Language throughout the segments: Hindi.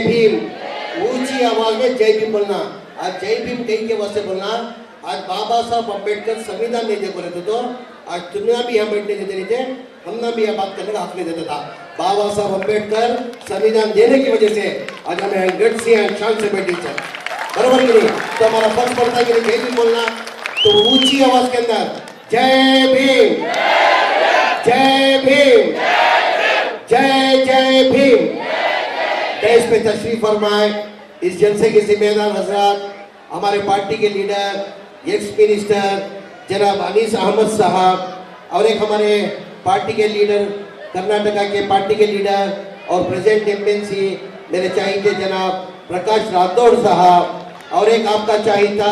भीम, ऊंची आवाज में जय भीम बोलना। आज जय भीम कहीं के वास्ते बोलना। आज बाबा साहब अम्बेडकर संविधान नहीं दे बोले तो आज दुनिया भी हम बैठने देते नहीं थे, हमने भी यह बात करने का हक नहीं देता था। बाबा साहब अम्बेडकर संविधान देने की वजह से आज हमें गट से शान से बैठी है, बराबर की नहीं? तो हमारा फर्ज पड़ता है कि जय भीम बोलना। तो ऊंची आवाज के अंदर जय भीम, जय भीम, जय जय भीम। देश पे तशरीफ फरमाए इस जलसे के जिम्मेदार हजरात, हमारे पार्टी के लीडर एक्स मिनिस्टर जनाब अनीस अहमद साहब और एक हमारे पार्टी के लीडर कर्नाटका के पार्टी के लीडर और प्रेसिडेंट एमएनसी मेरे चाहिए जनाब प्रकाश राठौड़ साहब और एक आपका चाहिता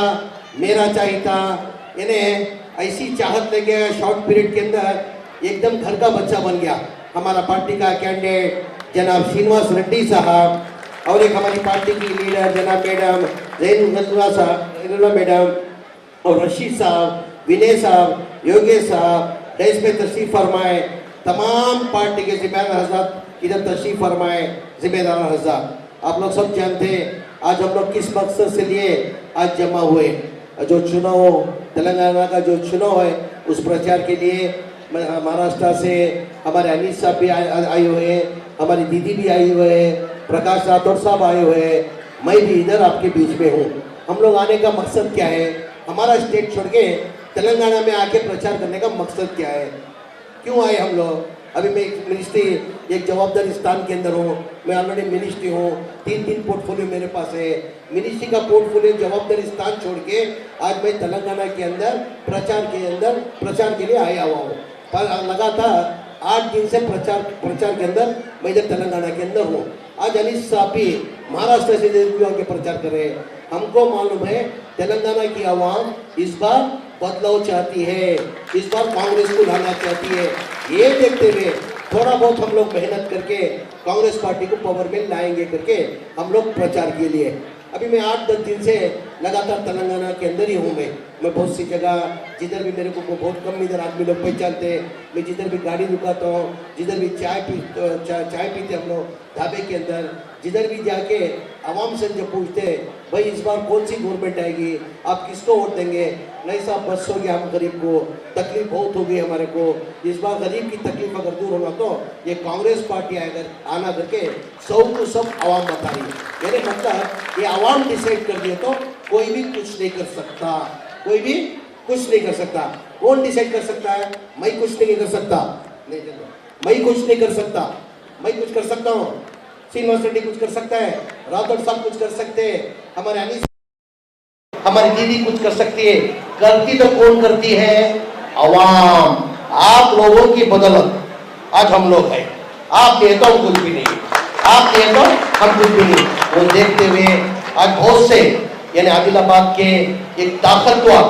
मेरा चाहिता, इन्हें ऐसी चाहत लगे शॉर्ट पीरियड के अंदर एकदम घर का बच्चा बन गया। हमारा पार्टी का कैंडिडेट जनाब श्रीनिवास रेड्डी साहब और एक हमारी पार्टी की लीडर जनाब मैडम जैनुल्ला साहब मैडम और रशीद साहब, विनय साहब, योगेश साहब, देश में तशरीफ फरमाए। तमाम पार्टी के जिम्मेदार हजरात इधर तशरीफ फरमाए। जिम्मेदार हजरात आप लोग सब जानते हैं आज हम लोग किस मकसद से लिए आज जमा हुए। जो चुनाव तेलंगाना का जो चुनाव है उस प्रचार के लिए महाराष्ट्र से हमारे अनीस साहब भी आए हुए हैं, हमारी दीदी भी आई हुए हैं, प्रकाश राठौड़ साहब आए हुए हैं, मैं भी इधर आपके बीच में हूँ। हम लोग आने का मकसद क्या है? हमारा स्टेट छोड़ के तेलंगाना में आके प्रचार करने का मकसद क्या है? क्यों आए हम लोग? अभी मैं एक मिनिस्ट्री एक जवाबदारी स्थान के अंदर हूँ, मैं ऑलरेडी मिनिस्ट्री हूँ, 3 पोर्टफोलियो मेरे पास है। मिनिस्ट्री का पोर्टफोलियो जवाबदारी स्थान छोड़ के आज मैं तेलंगाना के अंदर प्रचार के लिए आया हुआ हूँ। पर लगातार 8 दिन से प्रचार के अंदर मैं इधर तेलंगाना के अंदर हूँ। आज अनीस साहब भी महाराष्ट्र से के प्रचार कर रहे हैं। हमको मालूम है तेलंगाना की आवाम इस बार बदलाव चाहती है, इस बार कांग्रेस को लाना चाहती है। ये देखते हुए थोड़ा बहुत हम लोग मेहनत करके कांग्रेस पार्टी को पावर में लाएंगे करके हम लोग प्रचार के लिए अभी मैं 8-10 दिन से लगातार तेलंगाना के अंदर ही हूँ। मैं बहुत सी जगह जिधर भी मेरे को बहुत कम इधर आदमी लोग पहचानते हैं, मैं जिधर भी गाड़ी रुकाता हूँ, जिधर भी चाय पीते हम लोग ढाबे के अंदर, जिधर भी जाके आवाम से जब पूछते हैं भाई इस बार कौन सी गवर्नमेंट आएगी, आप किसको वोट देंगे? नहीं साहब बस हो गया, हम गरीब को तकलीफ बहुत हो गई हमारे को, इस बार गरीब की तकलीफ अगर दूर होगा तो ये कांग्रेस पार्टी आना करके सब आवाम बता रही है। मेरे मतलब ये आवाम डिसाइड कर दिया तो कोई भी कुछ नहीं कर सकता, कोई भी कुछ नहीं कर सकता। कौन डिसाइड कर सकता है? मैं कुछ नहीं कर सकता, मैं कुछ नहीं कर सकता, मैं कुछ कर सकता हूँ, श्रीनिवास रेड्डी कुछ कर सकता है, राठौड़ साहब कुछ कर सकते हैं, हमारे अनीस हमारी दीदी कुछ कर सकती है। करती तो कौन करती है? आवाम। आप लोगों की बदौलत आज हम लोग हैं। आप दिए तो हम कुछ भी नहीं, आप दिए तो हम कुछ भी नहीं। वो देखते हुए आज बहुत से यानी आदिलाबाद के एक ताकतवर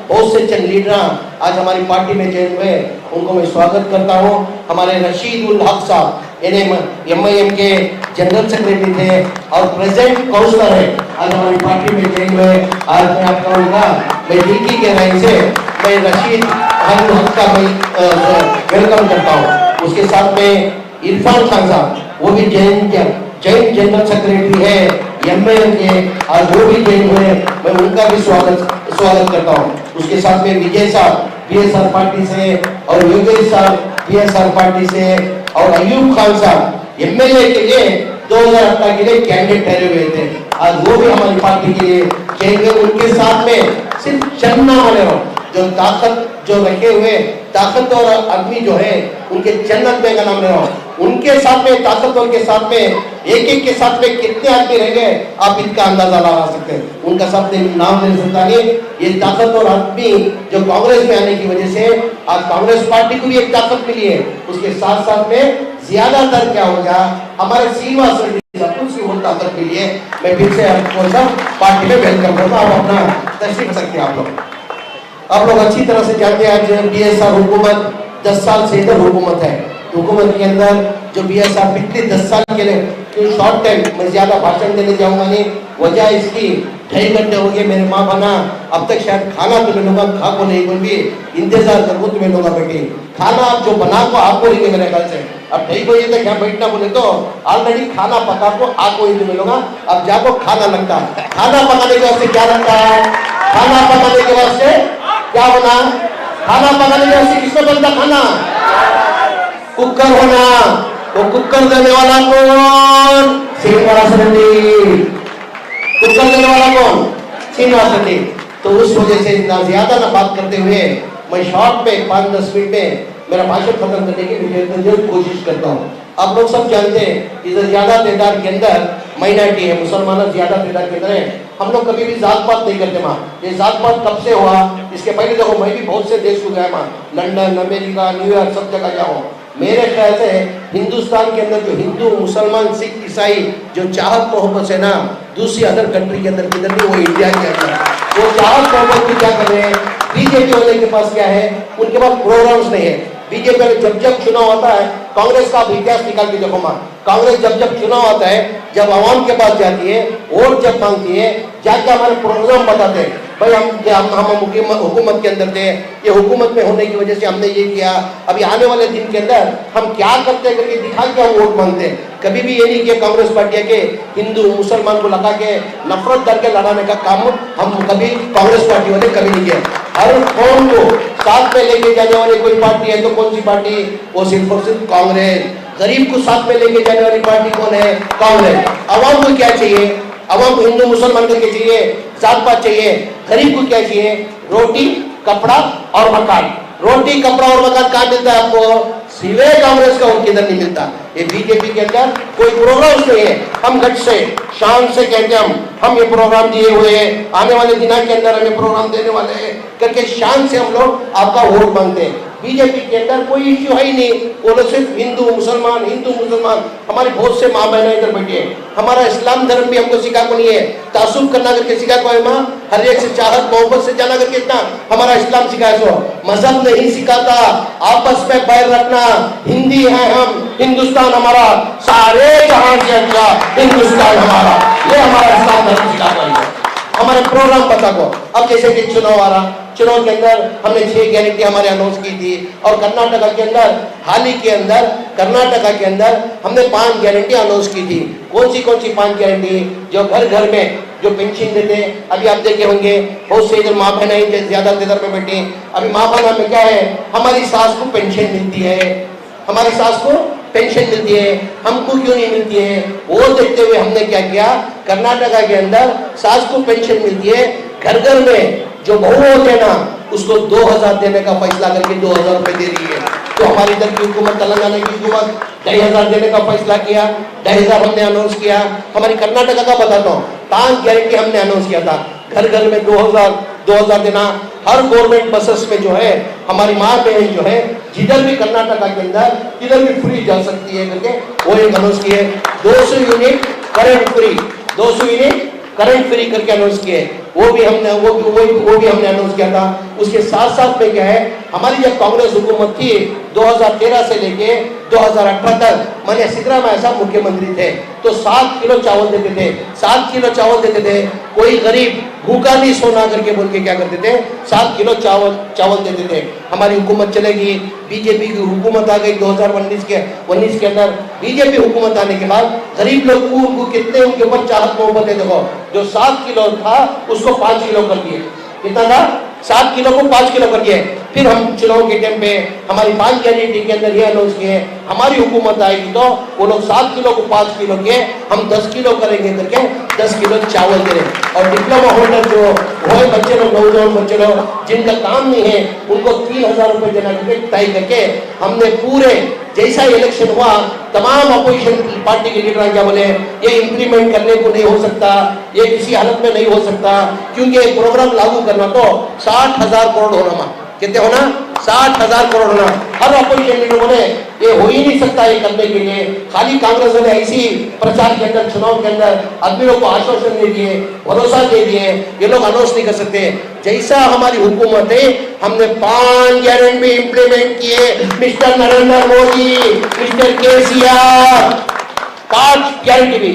बहुत से चंद लीडर आज हमारी पार्टी में ज्वाइन हुए, उनको मैं स्वागत करता हूँ। हमारे रशीद उल हक साहब MIM के जनरल सेक्रेटरी थे और प्रेसिडेंट काउंसलर है, आज हमारी पार्टी में ज्वाइन हुए। आज मैं आपका मैं दिल की गहराई से मैं रशीद उल हक का मैं वेलकम करता हूँ। उसके साथ में इरफान खान साहब वो भी जॉइंट जनरल सेक्रेटरी है MIM के, आज वो भी ज्वाइन हुए, मैं उनका भी स्वागत करता हूँ। उसके साथ में विजय साहब BSR पार्टी से और योगेश साहब BSR पार्टी से और अयूब खान साहब MLA के लिए 2018 के लिए कैंडिडेट ठहरे हुए थे, आज वो भी हमारी पार्टी के लिए चाहिए। उनके साथ में सिर्फ चन्ना वाले जो ताकत जो रखे हुए ताकतवर आदमी जो है उनके जन्नत में का नाम ले रहा हूँ। उनके साथ में ताकतवर के साथ में एक के साथ में कितने आदमी रह गए आप इनका अंदाजा लगा सकते हैं। उनका सब नाम ले सकता नहीं। ये ताकतवर आदमी जो कांग्रेस में आने की वजह से आज कांग्रेस पार्टी को भी एक ताकत मिली है। उसके साथ साथ में ज्यादातर क्या हो गया हमारे श्रीनिवास रेड्डी ताकत के लिए मैं फिर से आपको सब पार्टी में वेलकम करता हूँ। आप अपना तशरीफ सकते हैं। आप लोग अच्छी तरह से जानते हैं आज BSR हुकूमत 10 साल से इधर हुकूमत है। हुकूमत के अंदर जो BSR पिछले 10 साल के लिए शॉर्ट टाइम मैं ज्यादा भाषण देने जाऊंगा नहीं, वजह इसकी 2.5 घंटे हो गए मेरे माँ बना, अब तक शायद खाना तुम्हें लोग खा को नहीं, कोई भी इंतजार करो तुम्हें लोग बेटी, खाना आप जो बना को आपको लेंगे मेरे ख्याल से। अब 2:30 बजे तक यहाँ बैठना बोले तो ऑलरेडी खाना पका को आपको ही तुम्हें लोग, अब जाको खाना लगता है। खाना पकाने के वास्ते क्या लगता है? खाना पकाने के वास्ते क्या बना? खाना पकाने के वास्ते किसको बनता खाना? कुकर होना। तो कुकर देने वाला कौन? श्रीनिवास रेड्डी। कुकर देने वाला कौन? श्रीनिवास रेड्डी। तो उस वजह से ना ज्यादा ना बात करते हुए मैं शॉर्ट पे 5-10 मिनट में मेरा भाषण खत्म करने की कोशिश करता हूँ। आप लोग सब जानते हैं इधर ज्यादा तादाद के अंदर माइनॉरिटी है, मुसलमान ज्यादा तादाद के अंदर है। हम लोग कभी भी जात पात नहीं करते माँ। ये जात पात कब से हुआ? इसके पहले देखो मैं भी बहुत से देश को गया माँ, लंदन, अमेरिका, न्यूयॉर्क, सब जगह गया हूँ। मेरे ख्याल से हिंदुस्तान के अंदर जो हिंदू, मुसलमान, सिख, ईसाई जो चाहत मोहब्बत है ना, दूसरी अदर कंट्री के अंदर किधर नहीं, वो इंडिया के अंदर वो चाहत मोहब्बत की क्या कर रहे हैं? बीजेपी वाले के पास क्या है? उनके पास प्रोग्राम्स नहीं है। बीजेपी वाले जब चुनाव आता है, कांग्रेस का आप इतिहास निकाल के देखो माँ, कांग्रेस जब चुनाव आता है, जब आवाम के पास जाती है, वोट जब मांगती है, जाके हमारे प्रोग्राम बताते हैं, भाई हम हुकूमत के अंदर थे, ये हुकूमत में होने की वजह से हमने ये किया, अभी आने वाले दिन के अंदर हम क्या करते करके दिखा के हम वोट मांगते हैं। कभी भी ये नहीं किया कांग्रेस पार्टी के हिंदू मुसलमान को लगा के नफरत करके लड़ाने का काम हम कभी कांग्रेस पार्टी वाले कभी नहीं किया। हर कौम को साथ में लेके जाने वाली कोई पार्टी है तो कौन सी पार्टी? वो सिर्फ और सिर्फ कांग्रेस। गरीब को साथ में लेके जाने वाली पार्टी कौन है? कांग्रेस। आवाम को क्या चाहिए? आवाम को हिंदू मुसलमान को क्या चाहिए? जात पात चाहिए। गरीब को क्या चाहिए? रोटी, कपड़ा और मकान। रोटी, कपड़ा और मकान कहाँ मिलता है आपको? सिवाय कांग्रेस का और किधर नहीं मिलता। ये बीजेपी के अंदर कोई प्रोग्राम नहीं है। हम गट से शान से कहते हैं हम ये प्रोग्राम दिए हुए हैं, आने वाले दिनों के अंदर हमें प्रोग्राम देने वाले हैं करके शान से हम लोग आपका वोट मांगते हैं। बीजेपी के अंदर कोई इश्यू है ही नहीं, वो लोग सिर्फ हिंदू मुसलमान। हमारी बहुत से माँ बहनें इधर बैठी है। हमारा इस्लाम धर्म भी हमको सिखा को नहीं है, तासुब करना करके सिखा को है माँ, हर एक से चाहत मोहब्बत से जाना करके इतना हमारा इस्लाम सिखाया। सो मजहब नहीं सिखाता आपस में बैर रखना। हिंदी है हम, हिंदुस्तान हमारा, सारे जहां से अच्छा हिंदुस्तान हमारा, ये हमारा इस्लाम धर्म सिखाता है। हमारे प्रोग्राम पता को अब जैसे कि चुनाव आ रहा, चुनाव के अंदर हमने 6 गारंटी हमारे अनाउंस की थी, और कर्नाटका के अंदर हाल ही के अंदर कर्नाटका के अंदर हमने 5 गारंटी अनाउंस की थी। कौन सी 5 गारंटी? जो घर घर में जो पेंशन देते, अभी आप देखे होंगे बहुत से इधर माँ बहना ज्यादा इधर में बैठी। अभी माँ बहना में क्या है? हमारी सास को पेंशन मिलती है, हमारी सास को पेंशन मिलती है, हमको क्यों नहीं मिलती है? वो देखते हुए हमने क्या किया, कर्नाटका के अंदर सास को पेंशन मिलती है, घर घर में जो बहू होते हैं ना उसको 2000 देने का फैसला करके 2000 रुपए दे रही है। तो हमारी इधर की हुकूमत, तेलंगाना की हुकूमत 2500 देने का फैसला किया, 2500 हमने अनाउंस किया। हमारी कर्नाटका का बताता हूँ, 5 गारंटी हमने अनाउंस किया था। घर घर में 2000 देना, हर गवर्नमेंट बसेस में जो है हमारी माँ बहन जो है जिधर भी कर्नाटका के अंदर किधर भी फ्री जा सकती है करके वो एक अनाउंस किए। 200 unit current free, 200 unit current free करके अनाउंस किए। वो भी हमने अनाउंस किया था। उसके साथ साथ में क्या है, हमारी जब कांग्रेस हुकूमत थी 2013 से लेके 2018 तक, माननीय सिद्धरामैया साहब मुख्यमंत्री थे, तो 7 किलो चावल देते थे। 7 किलो चावल देते थे। कोई गरीब भूखा नहीं सोना करके बोल के क्या करते थे, 7 किलो चावल देते थे। हमारी हुकूमत चलेगी, बीजेपी की हुकूमत आ गई 2019 के अंदर। बीजेपी हुकूमत आने के बाद गरीब लोग को कितने उनके ऊपर चाहत मोहब्बत है। देखो, जो 7 किलो था उसको 5 किलो कर दिए। कितना था? 7 किलो को 5 किलो कर दिए। फिर हम चुनाव के टाइम पे हमारी 5 गारंटी के अंदर ये अनाउंस किए, हमारी हुकूमत आएगी तो वो लोग 7 किलो को 5 किलो के हम 10 किलो करेंगे करके 10 किलो चावल दे रहे। और डिप्लोमा होल्डर जो वो बच्चे लोग, नौजवान बच्चे लोग जिनका काम नहीं है, उनको 3000 रुपए देना करके तय करके हमने पूरे, जैसा इलेक्शन हुआ तमाम अपोजिशन पार्टी के लीडर क्या बोले, ये इंप्लीमेंट करने को नहीं हो सकता, ये किसी हालत में नहीं हो सकता, क्योंकि ये प्रोग्राम लागू करना तो 60,000 करोड़ होना। कितने होना? 60,000 करोड़ होना। हर अपोजिशन लीडर बोले ये हो ही नहीं सकता ये करने के लिए। खाली कांग्रेस वाले ऐसी प्रचार के अंदर, चुनाव के अंदर आदमियों को आश्वासन दे दिए, भरोसा दे दिए, ये लोग अनाउंस नहीं कर सकते। जैसा हमारी हुकूमत है, हमने 5 गारंटी इंप्लीमेंट किए। Mister Narendra Modi, mister KCR, 5 guarantee भी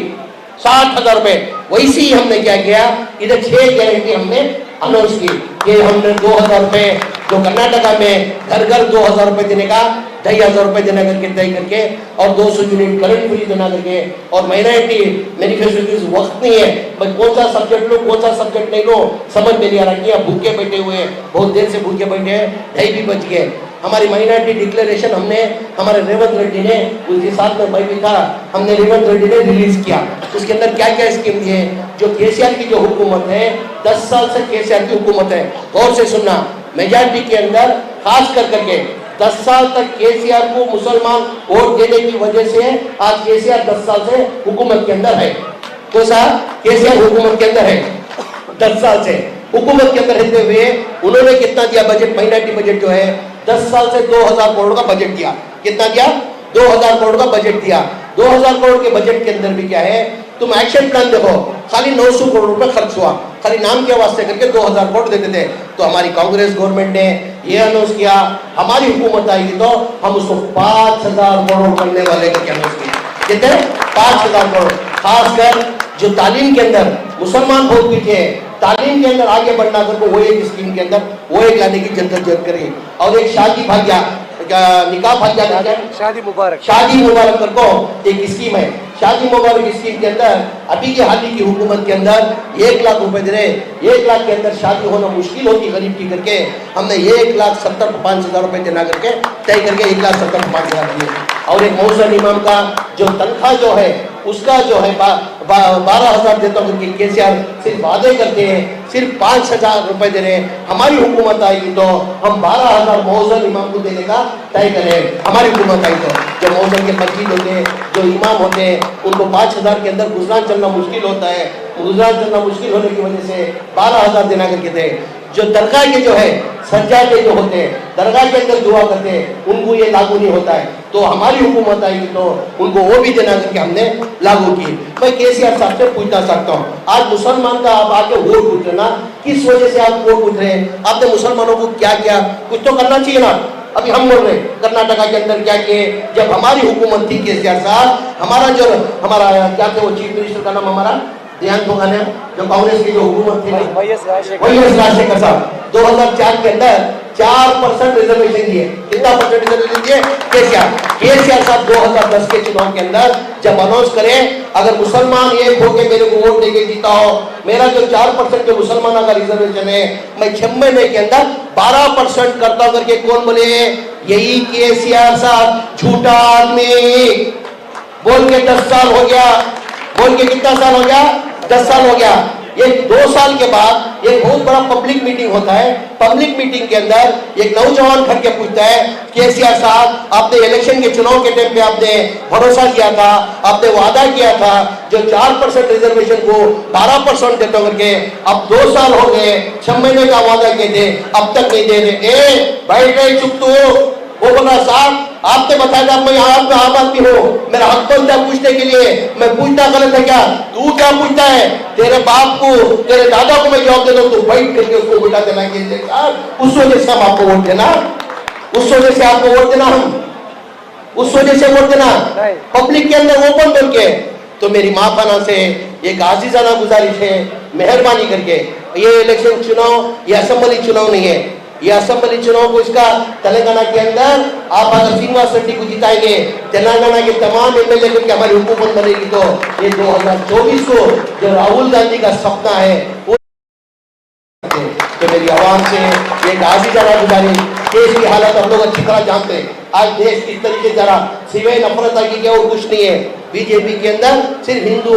60,000 रुपए वैसे ही हमने क्या किया, इधर 6 गारंटी हमने अनाउंस की कि हमने 2000 रुपए जो कर्नाटका में घर घर 2000 रुपए देने का 2500 रुपए देना करके तय करके और 200 यूनिट करंट फ्री देना करके और माइनॉरिटी मैनिफेस्टो वक्त नहीं है भाई कौन सा सब्जेक्ट लो कौन सा सब्जेक्ट नहीं लो समझ में नहीं आ रहा कि भूखे बैठे हुए हैं, बहुत देर से भूखे बैठे हैं, 2:30 भी बज गए। हमारी माइनॉरिटी डिक्लेरेशन हमने हमारे रेवंत रेड्डी ने, उसके साथ में मैं भी था, हमने रेवंत रेड्डी ने रिलीज किया। उसके अंदर क्या क्या स्कीम दी है, जो केसीआर की जो हुकूमत है 10 साल से केसीआर की हुकूमत है, गौर से सुनना, मेजॉरिटी के अंदर खास कर करके 10 साल तक केसीआर को मुसलमान वोट देने की वजह से आज केसीआर 10 साल से हुकूमत के अंदर है। तो साहब केसीआर हुकूमत के अंदर है 10 साल से, हुकूमत के अंदर रहते हुए उन्होंने कितना दिया बजट, माइनॉरिटी बजट जो है 10 साल से 2000 करोड़ का बजट दिया। कितना दिया? 2000 करोड़ का बजट दिया। 2000 करोड़ के बजट के अंदर भी क्या है, तुम एक्शन प्लान देखो, खाली 900 करोड़ रुपए खर्च हुआ, खाली नाम के वास्ते करके 2000 करोड़ देते थे। तो हमारी कांग्रेस गवर्नमेंट ने ये अनाउंस किया, हमारी हुकूमत आएगी तो हम उसको 5000 करोड़ करने वाले करके अनाउंस किया। कितने? 5000 करोड़। खासकर जो तालीम के अंदर मुसलमान बहुत पीछे है, तालीम के अंदर आगे बढ़ना कर वो एक स्कीम के अंदर वो एक लाने की जद्दोजहद करेगी। और एक शादी भाग्य निकाह भाग्य शादी मुबारक कर को एक स्कीम है, शादी मुबारक स्कीम के अंदर अभी के हाल ही की हुकूमत के अंदर 1 लाख रुपए दे रहे, 1 लाख के अंदर शादी होना मुश्किल होती गरीब की करके हमने 1,70,500 रुपए देना करके तय करके 1,70,500 दिए। और एक मौजूद इमाम का जो तनख्वाह जो है उसका जो है 12,000 देता हूँ कि केसीआर सिर्फ वादे करते हैं, सिर्फ 5,000 रुपए दे रहे हैं। हमारी हुकूमत आएगी तो हम 12,000 मौजूद इमाम को देने का तय करें। हमारी हुकूमत आई तो जो मौजूद के मस्जिद होते हैं, जो इमाम होते हैं, उनको 5,000 के अंदर गुजरान चलना मुश्किल होता है, गुजरान चलना मुश्किल होने की वजह से 12,000 देना करके थे। जो दरगाह के जो है सज्जादे जो होते हैं, दरगाह के अंदर दुआ करते हैं, उनको ये लागू नहीं होता है। तो हमारी हुकूमत आएगी तो उनको वो भी देना करके हमने लागू की। मैं केसीआर साहब से पूछना चाहता हूँ, आज मुसलमान का आप आके वोट पूछ रहे ना, किस वजह से आप वोट पूछ रहे हैं? आपने मुसलमानों को क्या किया? कुछ तो करना चाहिए ना। अभी हम बोल रहे कर्नाटका के अंदर क्या किए, जब हमारी हुकूमत थी केसीआर साहब, हमारा क्या थे वो चीफ मिनिस्टर का नाम हमारा ध्यान होगा ना, जो कांग्रेस की जो हुकूमत थी वाईएस राजशेखर साहब, 2004 के अंदर 4% रिजर्वेशन दिए। कितना परसेंट रिजर्वेशन दिए? केसीआर साहब 2010 के चुनाव के अंदर जब अनाउंस करें, अगर मुसलमान एक होके मेरे को वोट देके जीता हो, मेरा जो 4% जो मुसलमानों का रिजर्वेशन है मैं 6 महीने के अंदर 12% करता करके कौन बोले? यही केसीआर साहब, झूठा आदमी। बोल के 10 साल हो गया, बोल के कितना साल हो गया? 10 साल हो गया। ये 2 साल के बाद एक बहुत बड़ा पब्लिक मीटिंग होता है, पब्लिक मीटिंग के अंदर एक नौजवान खड़ के पूछता है, केसीआर साहब आपने इलेक्शन के चुनाव के टाइम पे आपने भरोसा किया था, आपने वादा किया था जो 4% रिजर्वेशन को 12% देता करके, अब 2 साल हो गए, 6 महीने का वादा किए थे, अब तक नहीं दे रहे। बैठ गए चुप तू। वो बोला साहब आपने बताया था मैं आम आदमी हूँ, मेरा हक बनता है पूछने के लिए, मैं पूछना गलत है क्या? तू क्या पूछता है? तेरे बाप को, तेरे दादा को मैं जवाब देता हूँ, तू बैठ करके उसको उठा देना। उस वजह से हम आपको वोट देना, उस वजह से आपको वोट देना, हम उस वजह से वोट देना पब्लिक के अंदर ओपन करके। तो मेरी माफाना से एक आजीजाना गुजारिश है, मेहरबानी करके ये इलेक्शन चुनाव, ये असेंबली चुनाव नहीं है, ये असेंबली चुनाव को इसका तेलंगाना के अंदर आप अगर श्रीनिवास रेड्डी को जिताएंगे, तेलंगाना के तमाम एमएलए करके हमारी हुकूमत बनेगी, तो ये 2024 को जो राहुल गांधी का सपना है वो। तो मेरी आवाम से एक आजीजाना गुजारिश, देश की हालत हम लोग अच्छी तरह जानते हैं, आज देश किस तरीके से जरा सिवाय नफरत की क्या और कुछ नहीं है। बीजेपी के अंदर सिर्फ हिंदू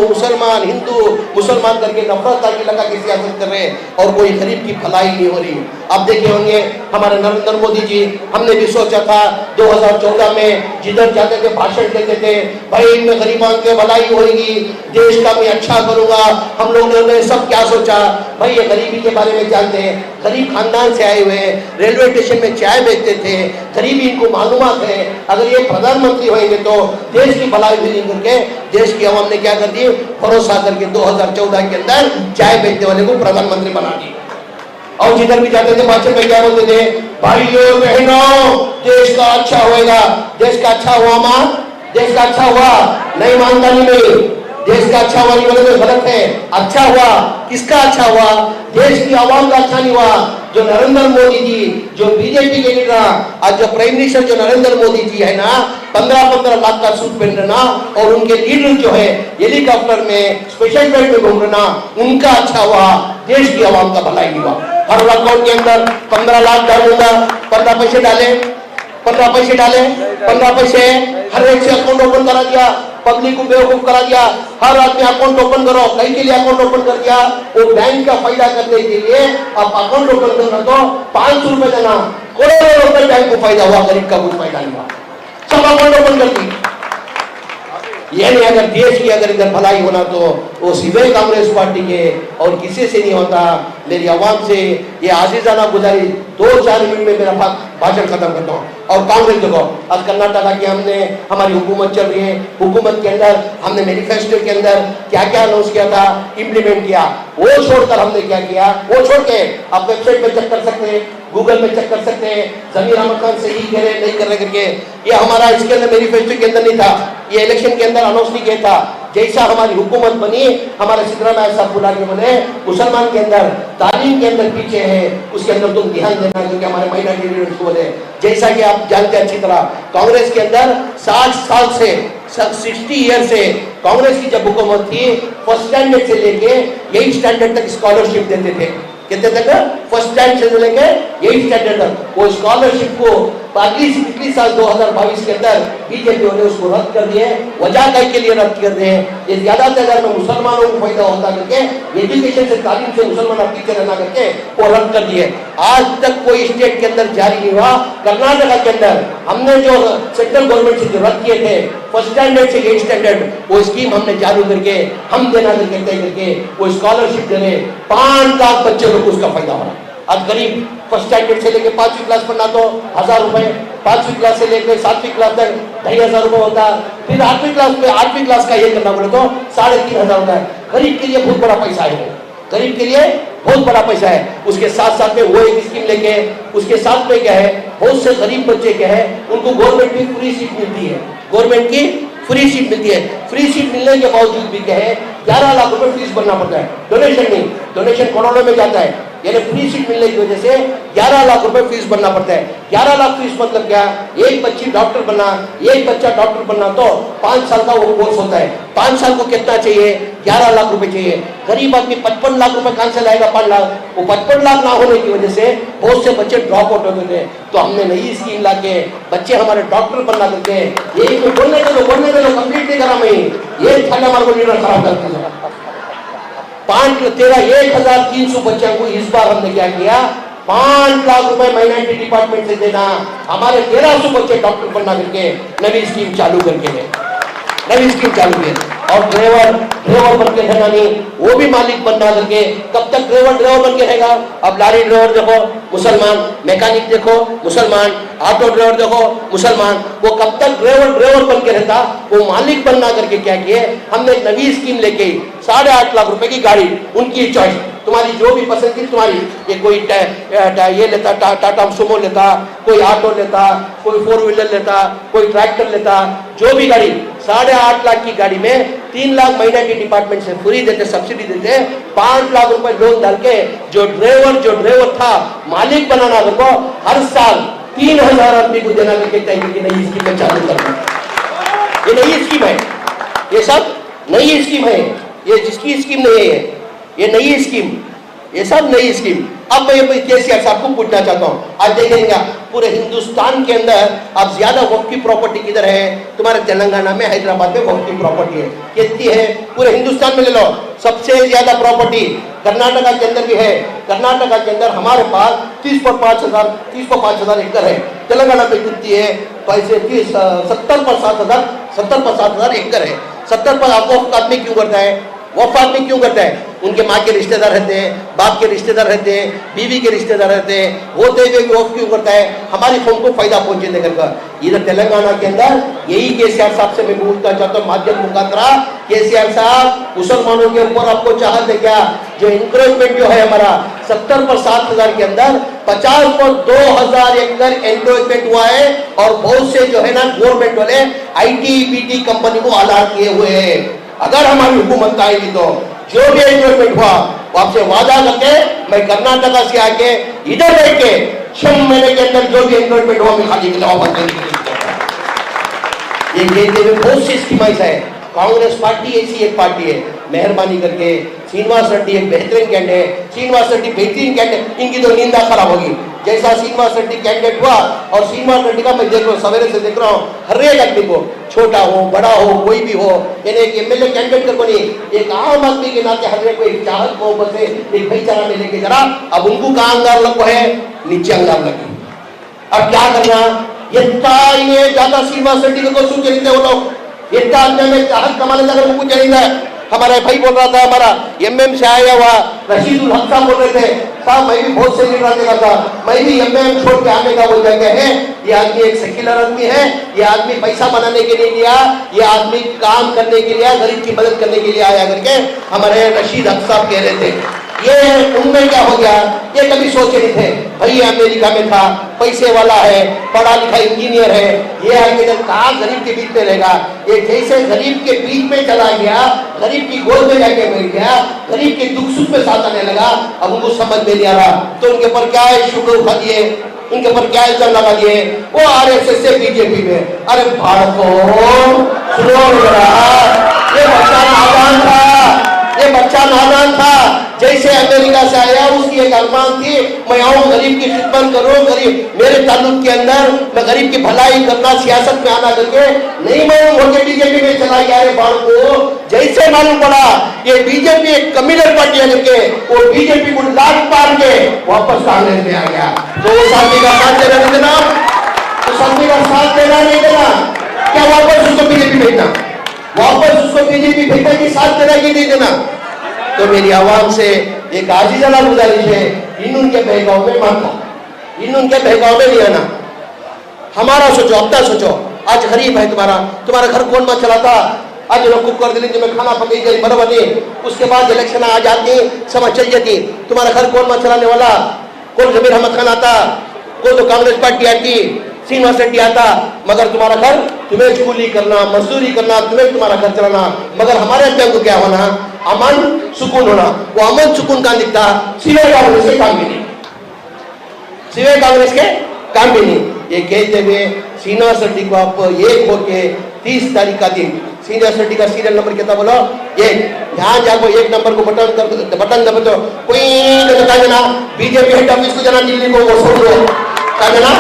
मुसलमान करके नफरत की लगा के सियासत कर रहे हैं और कोई गरीब की भलाई नहीं हो रही। अब देखे होंगे हमारे नरेंद्र मोदी जी, हमने भी सोचा था 2014 में जिधर जाते थे भाषण देते थे, भाई इनमें गरीबों की भलाई होगी, देश का मैं अच्छा करूंगा। हम लोगों ने सब क्या सोचा, भाई ये गरीबी के बारे में जानते हैं, गरीब खानदान से आए हुए हैं, रेलवे स्टेशन में चाय बेचते थे, गरीबी इनको मालूमात है, अगर ये प्रधानमंत्री होंगे तो देश की भलाई भी करके देश की आवाम ने क्या कर दी, भरोसा करके 2014 के अंदर चाय बेचने वाले को प्रधानमंत्री बना दी। और जिधर भी जाते थे भाषण में क्या बोलते थे, भाइयों बहनों देश का अच्छा होएगा। देश का अच्छा हुआ मां, देश का अच्छा हुआ नहीं, ईमानदारी में देश का अच्छा हुआ नहीं बोले तो गलत है। अच्छा हुआ, किसका अच्छा हुआ? देश की आवाम का अच्छा नहीं हुआ। जो नरेंद्र मोदी जी, जो बीजेपी के लीडर, आज जो प्राइम मिनिस्टर जो नरेंद्र मोदी जी है ना, 15-15 लाख का सूट पहन रहे ना, और उनके लीडर जो है हेलीकॉप्टर में स्पेशल फ्लाइट में घूम रहे ना, उनका अच्छा हुआ, देश की आवाम का भलाई हुआ। हर अकाउंट के अंदर 15 लाख डालूंगा, 15 पैसे डाले, 15 पैसे डाले, 15 पैसे हर एक से अकाउंट ओपन करा दिया, पब्लिक को बेवकूफ करा दिया। हर आदमी अकाउंट ओपन करो, कहीं के लिए अकाउंट ओपन कर दिया। वो बैंक का फायदा करने के लिए अब अकाउंट ओपन करना तो 500 रुपए देना, करोड़ों रुपए बैंक को फायदा हुआ, गरीब का कुछ फायदा नहीं हुआ। सब अकाउंट ओपन कर दी। ये नहीं, अगर देश की अगर इधर भलाई होना तो वो सीधे कांग्रेस पार्टी के और किसी से नहीं होता। मेरी आवाम से ये आजीजाना गुजारी, 2-4 मिनट में मेरा भाषण खत्म करता हूँ। और कांग्रेस देखो, आज कर्नाटका की हमने हमारी हुकूमत चल रही है, हुकूमत के अंदर हमने मैनिफेस्टो के अंदर क्या क्या अनाउंस किया था, इम्प्लीमेंट किया। वो छोड़कर हमने क्या किया, वो छोड़ के आप वेबसाइट पे चेक कर सकते हैं, गूगल में चेक कर सकते हैं, जमीर अहमद खान सही कह रहे नहीं कर रहे करके। ये हमारा इसके अंदर मैनिफेस्टो के अंदर नहीं था, ये इलेक्शन के अंदर अनाउंस नहीं किया था। जैसा हमारी हुकूमत बनी, हमारे सिद्धरामैया साहब बुला के बोले मुसलमान के अंदर तालीम के अंदर पीछे है, उसके अंदर तुम ध्यान देना, क्योंकि हमारे माइनॉरिटी लीडर्स को बोले। जैसा कि आप जानते हैं अच्छी तरह, कांग्रेस के अंदर 60 साल से 60 ईयर से कांग्रेस की जब हुकूमत थी, फर्स्ट स्टैंडर्ड से लेके 8th स्टैंडर्ड तक स्कॉलरशिप देते थे। कितने तक? फर्स्ट स्टैंडर्ड से लेके 8th स्टैंडर्ड तक। वो स्कॉलरशिप को पिछली साल 2022 के अंदर बीजेपी ने उसको रद्द कर दिए। वजह के लिए रद्द कर रहे हैं, ये ज्यादा से ज्यादा मुसलमानों को फायदा होता करके, एजुकेशन से तालीम से मुसलमान पीछे रहना करके वो रद्द कर दिए। आज तक कोई स्टेट के अंदर जारी नहीं हुआ। कर्नाटका के अंदर हमने जो सेंट्रल गवर्नमेंट से जो रद्द किए थे, फर्स्ट स्टैंडर्ड से 8th स्टैंडर्ड, वो स्कीम हमने चालू करके हम देना करके तय करके वो स्कॉलरशिप दे रहे। 5 लाख बच्चे लोग उसका फायदा हो रहा है। आज गरीब फर्स्ट स्टैंडर्ड से लेके 5वीं क्लास पढ़ना तो 1000 रुपए, 5वीं क्लास से लेकर 7वीं क्लास तक 2500 रुपए होता है। फिर 8वीं क्लास का ये करना बोले तो 3500 होता है। गरीब के लिए बहुत बड़ा पैसा है, गरीब के लिए बहुत बड़ा पैसा है। उसके साथ साथ में वो एक स्कीम लेके, उसके साथ में क्या है, बहुत से गरीब बच्चे क्या है, उनको गवर्नमेंट की फ्री सीट मिलती है, गवर्नमेंट की फ्री सीट मिलती है। फ्री सीट मिलने के बावजूद भी क्या है, 11 लाख रुपए फीस भरना पड़ता है। डोनेशन नहीं, डोनेशन करोड़ों में जाता है। यानी फ्री सीट मिलने की वजह से 11 लाख रुपए फीस भरना पड़ता है। 11 लाख फीस मतलब क्या? एक बच्ची डॉक्टर बनना, एक बच्चा डॉक्टर बनना तो 5 साल का वो कोर्स होता है। 5 साल को कितना चाहिए? 11 लाख रुपए चाहिए। गरीब आदमी 55 लाख रुपए कहां से लाएगा? 5 लाख। वो 55 लाख ना होने की वजह से बहुत से बच्चे ड्रॉप आउट होते थे। तो हमने नई स्कीम ला के बच्चे हमारे डॉक्टर बनना करते हैं। ये बोलने के लो कंप्लीट नहीं करा मैं, ये थाने हमारे को लीडर खराब करते हैं। 13,300 बच्चों को इस बार हमने क्या किया, 5 लाख रुपए माइनॉरिटी डिपार्टमेंट से देना, हमारे 1300 बच्चे डॉक्टर बनना करके नवी स्कीम चालू करके है, नवी स्कीम चालू है। और ड्राइवर बन के रहेगा नहीं, वो भी मालिक बनना करके। कब तक ड्राइवर बन के रहेगा? अब लारी ड्राइवर देखो मुसलमान, मैकेनिक देखो मुसलमान, ऑटो ड्राइवर देखो मुसलमान। वो कब तक ड्राइवर बन के रहता? वो मालिक बनना करके क्या किए हमने, नवी स्कीम लेके 8.5 लाख रुपए की गाड़ी, उनकी चॉइस, तुम्हारी जो भी पसंद की तुम्हारी। ये कोई ये लेता, टाटा सुमो लेता, कोई ऑटो लेता, कोई 4 व्हीलर लेता, कोई ट्रैक्टर लेता, जो भी गाड़ी। 8.5 लाख की गाड़ी में 3 लाख माइनॉरिटी डिपार्टमेंट से फ्री देते, सब्सिडी देते। 5 लाख रुपए लोन डाल के जो ड्राइवर था मालिक बनाना को हर साल 3000 आदमी को देना करके तय की नई स्कीम चालू करना। ये नई स्कीम है, ये सब नई स्कीम है, ये जिसकी स्कीम नहीं है, ये नई स्कीम, ये सब नई स्कीम। अब मैं केसीआर साहब को पूछना चाहता हूँ, आज देखेंगे पूरे हिंदुस्तान के अंदर अब ज्यादा वक्फ की प्रॉपर्टी किधर है? तुम्हारे तेलंगाना में, हैदराबाद में वक्फ की प्रॉपर्टी है। कितनी है? पूरे हिंदुस्तान में ले लो, सबसे ज्यादा प्रॉपर्टी कर्नाटका के अंदर भी है। कर्नाटका के अंदर हमारे पास 30 पर 5,000 एकड़ है। तेलंगाना में कितनी है? 70 पर 7,000 एकड़ है। 70 पर वक्फ आदमी क्यों करता है? वक्फ आदमी क्यों करता है? उनके माँ के रिश्तेदार रहते हैं, बाप के रिश्तेदार रहते हैं, बीवी के रिश्तेदार रहते हैं, होते हुए वक्फ क्यों करता है? हमारी कौम को फायदा पहुंचे देकर कर। इधर तेलंगाना के अंदर यही केसीआर साहब से मैं पूछना चाहता हूँ माध्यम मुखातरा, केसीआर साहब मुसलमानों के ऊपर आपको चाहत है क्या? जो इंक्रोचमेंट जो है हमारा 70 पर 7,000 के अंदर 50 पर 2,000 एकड़ एंक्रोचमेंट हुआ है। और बहुत से जो है ना गवर्नमेंट वाले IT BT कंपनी को अलाट किए हुए हैं। अगर हमारी हुकूमत आएगी तो जो भी एंजॉयमेंट हुआ वो आपसे वादा करके मैं कर्नाटका से आके इधर बैठ के 6 महीने के अंदर जो भी एंजॉयमेंट हुआ मैं खाली वापस देने के लिए ये कहते हुए बहुत सी स्कीमाइज है। कांग्रेस पार्टी ऐसी एक पार्टी है, मेहरबानी करके श्रीनिवास रेड्डी एक बेहतरीन कैंडिडेट, श्रीनिवास रेड्डी बेहतरीन कैंडिडेट, इनकी तो नींदा खराब होगी। जैसा श्रीनिवास रेड्डी कैंडिडेट हुआ और श्रीनिवास रेड्डी का मैं देख रहा हूँ, सवेरे से देख रहा हूँ, हर एक आदमी को, छोटा हो बड़ा हो कोई भी हो, यानी एक एमएलए कैंडिडेट को नहीं, एक आम आदमी के नाते हर एक को एक चाहत मोहब्बत से एक भाईचारा में लेके जरा। अब उनको कहाँ अंगार लगो है, नीचे अंगार लगी। अब क्या करना, ये ज्यादा श्रीनिवास रेड्डी को सुन के वो लोग इतना में चाहत कमाने लगा, उनको चाहिए। हमारा भाई बोल रहा था, हमारा एमएम से आया हुआ रशीदुल हक साहब बोल रहे थे, साहब मैं भी बहुत सही निर्णय लेगा था, मैं भी एमएम छोड़ के आने का बोल रहे हैं। ये आदमी एक सेक्युलर आदमी है, ये आदमी पैसा बनाने के लिए लिया, ये आदमी काम करने के लिए, गरीब की मदद करने के लिए आया करके हमारे रशीद हक साहब कह रहे थे। ये उनमें क्या हो गया, ये कभी सोचे नहीं थे। भाई अमेरिका में था, पैसे वाला है, पढ़ा लिखा इंजीनियर है, ये आगे जब कहा गरीब के बीच में रहेगा, ये जैसे गरीब के बीच में चला गया, गरीब की गोद में जाके बैठ गया, गरीब के दुख सुख में साथ आने लगा। अब उनको समझ में नहीं आ रहा, तो उनके ऊपर क्या है शुक्र उठा दिए, उनके ऊपर क्या इल्जाम लगा दिए, वो आरएसएस से बीजेपी में। अरे भारत को सुनो जरा, ये बच्चा नादान था, ये बच्चा नादान था। जैसे अमेरिका से आया, उसकी एक अरमान थी, मैं आऊं गरीब की खिदमत करूं, गरीब मेरे ताल्लुक के अंदर मैं गरीब की भलाई करना, सियासत में आना करके नहीं मालूम होके बीजेपी में चला गया। रे बाल को जैसे मालूम पड़ा ये बीजेपी एक कम्युनल पार्टी है करके, वो बीजेपी को लात मार के वापस कांग्रेस में आ गया। तो उस आदमी का साथ देना नहीं देना, उस आदमी का साथ देना नहीं देना, क्या वापस उसको बीजेपी भेजना, वापस उसको बीजेपी भेजना की साथ देना कि नहीं देना। तो मेरी आवाम से एक आजीजाना गुजारिश है, इन उनके बहकाव में मत हो, इन उनके बहकाव में नहीं आना। हमारा सोचो, अपना सोचो। आज गरीब है तुम्हारा घर कौन मत चलाता, आज लोग कुक कर दिले में खाना पकाई जाए बराबर नहीं, उसके बाद इलेक्शन आ जाती, समझ चल जाती, तुम्हारा घर कौन मत चलाने वाला, कौन जमीर अहमद खान आता, कौन तो कांग्रेस पार्टी आती, श्रीनिवास रेड्डी आता, मगर तुम्हारा घर तुम्हें कूली करना, मजदूरी करना, तुम्हें तुम्हारा घर चलाना। मगर हमारे अंदर को क्या होना, अमन सुकून होना। वो अमन सुकून का दिखता सिवाय कांग्रेस के काम भी नहीं, सिवाय कांग्रेस के काम भी नहीं। ये कहते हुए श्रीनिवास रेड्डी को आप एक होके 30 तारीख का दिन, श्रीनिवास रेड्डी का सीरियल नंबर कितना बोलो, एक, यहाँ जाको एक नंबर को बटन दबा तो कोई देना, बीजेपी हेड ऑफिस को जाना, दिल्ली को वो छोड़ दो, क्या देना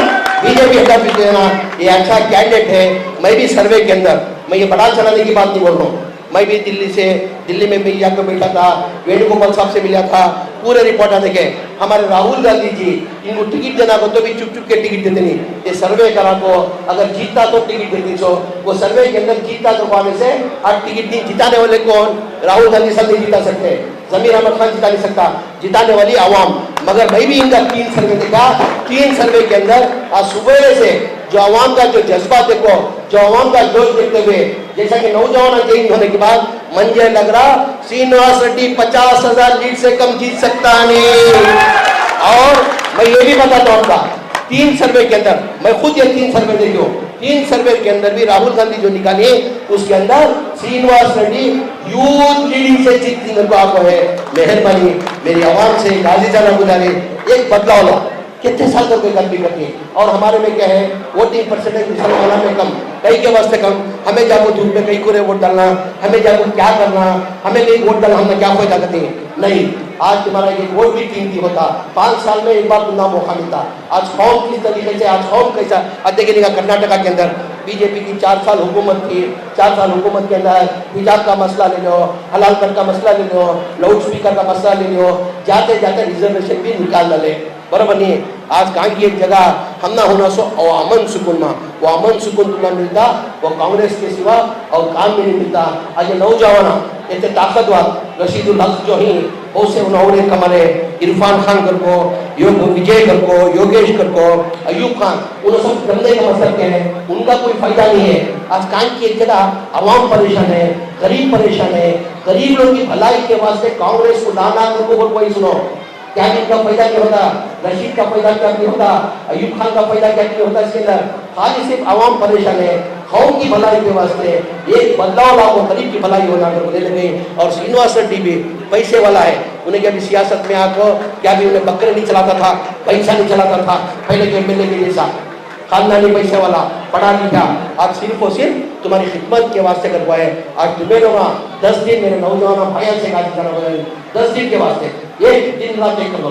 बीजेपी हेड ऑफिस को जाना। ये अच्छा कैंडिडेट है। मैं भी सर्वे के अंदर, मैं ये बड़ा चलाने की बात नहीं बोल रहा हूँ, मैं भी दिल्ली में मिल जाकर बैठा था, वेणुगोपाल साहब से मिला था, पूरे रिपोर्ट देखे। हमारे राहुल गांधी जी इनको टिकट देना को तो भी चुप चुप के टिकट देते नहीं, ये सर्वे करा को अगर जीतता तो टिकट देती सो, वो सर्वे के अंदर जीतता तो पाने से आज टिकट नहीं। जिताने वाले कौन, राहुल गांधी साहब नहीं जिता सकते, जमीर अहमद खान जिता नहीं सकता, जिताने वाली आवाम। मगर मैं भी इनका 3 सर्वे देखा, 3 सर्वे के अंदर आज सुबह से जो आवाम का जो जज्बा देखो, जो आवाम का जोश देखते हुए, जैसा कि नौजवान चेंज होने के बाद मुझे लग रहा श्रीनिवास रेड्डी 50,000 लीड से कम जीत सकता नहीं। और मैं ये भी बताता हूँ, 3 सर्वे के अंदर, मैं खुद ये 3 सर्वे देखी हूँ, 3 सर्वे के अंदर भी राहुल गांधी जो निकाली उसके अंदर श्रीनिवास रेड्डी यूथ लीडिंग से जीतने को आपको है। मेहरबानी मेरी आवाम से गाजीजाना गुजारे, एक बदलाव लो। कितने साल तक कोई गलती करती है, और हमारे में क्या है, वोटिंग परसेंटेज मुसलमानों में कम, कई के वास्ते कम। हमें जाको धूप में कई को वोट डालना, हमें जाको क्या करना, हमें कहीं वोट डालना, हमने क्या फायदा करते हैं नहीं। आज तुम्हारा एक वोट भी कीमती होता, 5 साल में एक बार तुमना मौका मिलता। आज कौम किस तरीके से, आज कौम कैसा देखिए का कर्नाटका के अंदर बीजेपी की 4 साल हुकूमत थी, 4 साल हुकूमत के अंदर हिजाब का मसला ले लो, हलाल कर का मसला ले लो, लाउड स्पीकर का मसला ले लो, जाते जाते रिजर्वेशन भी निकाल डाले, बराबर नहीं। आज कहाँ की एक जगह हम ना होना सो और अमन सुकून में, वो अमन सुकून तुम्हें मिलता वो कांग्रेस के सिवा और काम में नहीं मिलता। आज नौजवान इतने ताकतवर रशीदुल हक जो ही बहुत से उन्होंने कमारे, इरफान खान कर को, विजय कर को, योगेश कर को, अयूब खान, उन्होंने सब गंदे का मतलब क्या है, उनका कोई फायदा नहीं है। आज कहाँ की एक जगह अवाम परेशान है, गरीब परेशान है, गरीब लोगों की भलाई के वास्ते कांग्रेस को लाना कोई सुनो क्या इनका फायदा क्या होता, रशीद का फायदा क्या नहीं होता, अयूब खान का फायदा क्या नहीं होता इसके अंदर। खाली सिर्फ आवाम परेशान है, कौम की भलाई के वास्ते एक बदलाव लाओ, गरीब की भलाई होना कर बोले लगे। और श्रीनिवास रेड्डी भी पैसे वाला है, उन्हें क्या भी सियासत में आकर क्या भी उन्हें बकरे नहीं चलाता था, पैसा नहीं चलाता था पहले के एमएलए के जैसा, खानदानी पैसे वाला पढ़ा लिखा। आज सिर्फ और सिर्फ तुम्हारी खिदमत के वास्ते करवाए। आज तुम्हें लोग 10 दिन मेरे नौजवान भाइयों से गाड़ी चला 10 दिन के वास्ते एक दिन रात एक करो,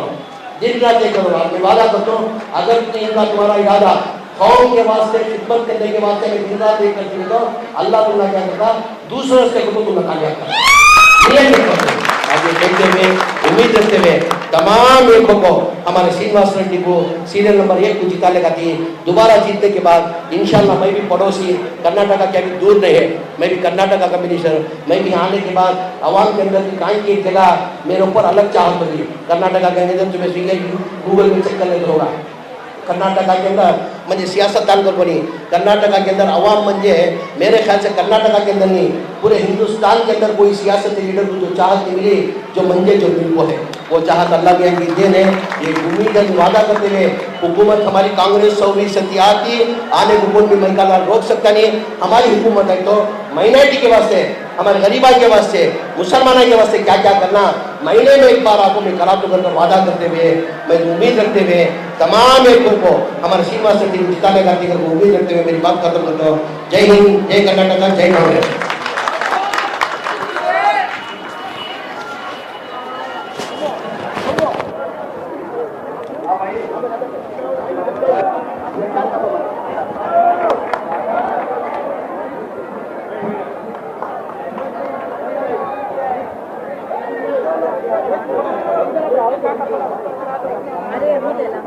दिन रात एक करो। मैं वादा करता हूँ अगर दिन रात तुम्हारा इरादा कौम के वास्ते खिदमत करने के वास्ते मैं दिन रात एक करती हूँ तो अल्लाह तुमने क्या करता, दूसरे से को तुम कामयाब करता। आगे देखते हुए उम्मीद रखते हुए तमाम लोगों को हमारे श्रीनिवास रेड्डी को सीरियल नंबर 1 को जिता लेगा थी। दोबारा जीतने के बाद इंशाल्लाह मैं भी पड़ोसी कर्नाटका के अभी दूर नहीं है, मैं भी कर्नाटका का मिनिस्टर, मैं भी आने के बाद आवाम के अंदर भी कहीं की एक जगह मेरे ऊपर अलग चाहत बनी। कर्नाटका के अंदर तुम्हें स्वीगर गूगल में चेक कर लेते होगा, कर्नाटका के अंदर म्हणजे सियासतदान कर बनी, कर्नाटका के अंदर अवाम म्हणजे मेरे ख्याल से कर्नाटका के अंदर नहीं पूरे हिंदुस्तान के अंदर कोई सियासती लीडर को जो चाहत नहीं मिली जो मंजे जो मिल है वो चाहत अल्लाह की की देन है। ये उम्मीद है वादा करते हुए हुकूमत हमारी कांग्रेस 100% आती आने को कोई भी महिला रोक सकता नहीं। हमारी हुकूमत है तो माइनॉरिटी के वास्ते, हमारे गरीबा के वास्ते, मुसलमानों के वास्ते क्या क्या करना महीने में एक बार आपको मैं करा तो कर वादा करते हुए मैं उम्मीद रखते हुए तमाम लोगों को हमारे श्रीनिवास रेड्डी को जिताने का उम्मीद रखते हुए मेरी बात खत्म करता हूँ। जय हिंद, जय कर्नाटका, जय कांग्रेस। अरे वो ले ला